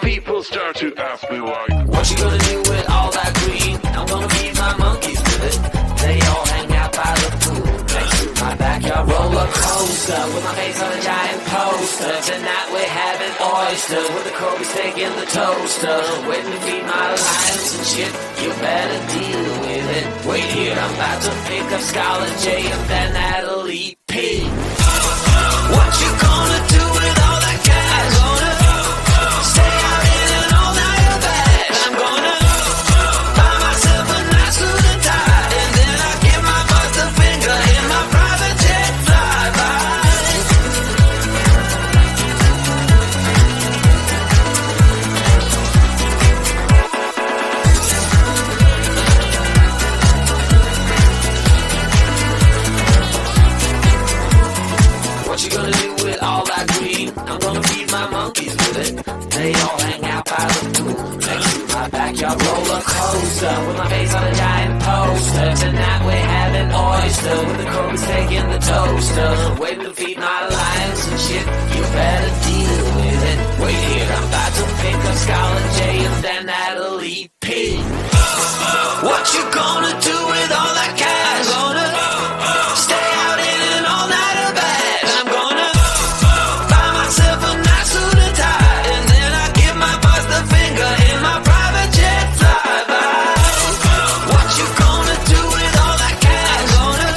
people start to ask me why. What you gonna do with all that green? I'm gonna feed my monkeys with it. They all hang out by the pool next to my backyard roller coaster with my face on a giant poster. Tonight we're having oysters with the Kobe steak in the toaster. Waiting to feed my lions and shit. You better deal with it. Wait here, I'm about to pick up Scarlett J and then Natalie P. What you gonna do with all that cash? Gonna stay out in an all-nighter bag. I'm gonna buy myself a nice suit and tie, and then I give my boss the finger in my private jet flyby. What you gonna do with all that green? I'm gonna feed my monkeys with it. They all hang out by the pool next to my backyard roller coaster with my face on a giant poster. Tonight we're having oyster with the Kobe steak in the toaster. Waiting to feed my lions and shit. You better deal with it. Wait here, I'm about to pick up Scarlett J and then Natalie P. What you gonna do with all that cash? Gonna stay out in an all-nighter bag. I'm gonna buy myself a nice suit and tie, and then I give my boss the finger in my private jet flyby. What you gonna do with all that cash? Gonna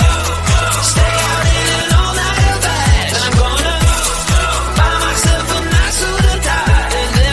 stay out in an all-nighter bag. I'm gonna buy myself a nice suit and tie, and then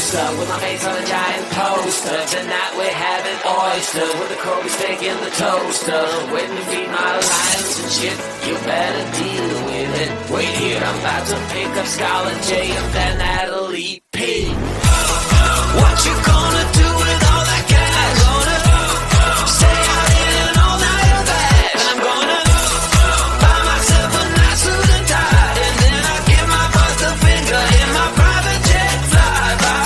closer with my face on a giant poster. Tonight we're having oysters with the Kobe steak in the toaster. Waiting to feed my lions and shit, you better deal with it. Wait here, I'm about to pick up Scarlett J and then Natalie P. What you gonna do with all that cash? Gonna stay out here and all night of that. And I'm gonna buy myself a nice suit and tie. And then I'll give my boss the finger in my private jet flyby.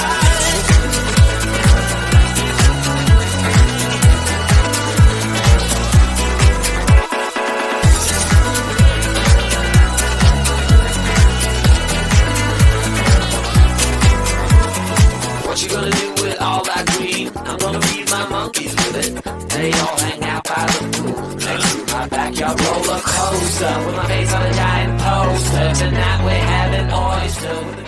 What you gonna do with all that green? I'm gonna feed my monkeys with it. They all hang out by the pool next to my backyard roller coaster with my face on a giant poster. Tonight we're having oysters.